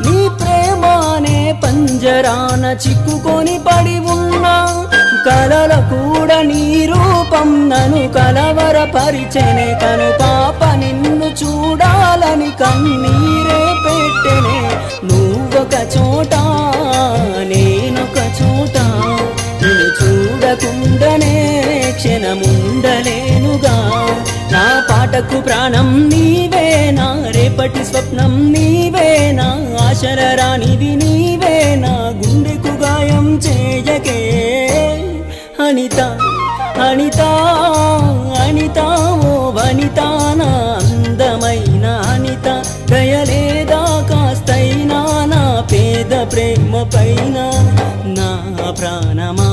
నీ ప్రేమానే పంజరాన చిక్కుకొని పడి ఉన్నా కలల కూడా నీ రూపం నన్ను కలవరపరిచెనే కను పాప నిన్ను చూడాలని కన్నీరే పెట్టెనే నువ్వొక చోట నేనొక చోట నిన్ను చూడకుండానే క్షణముండలేనుగా నా పాటకు ప్రాణం నీవే నా రేపటి స్వప్నం నీవే నా ఆశల రానివి నీవే నా గుండెకు గాయం చేయకే అనిత అనిత అనిత ఓ వనిత నా అందమైన అనిత దయలేదా కాస్తైనా నా పేద ప్రేమ పైన నా ప్రాణమా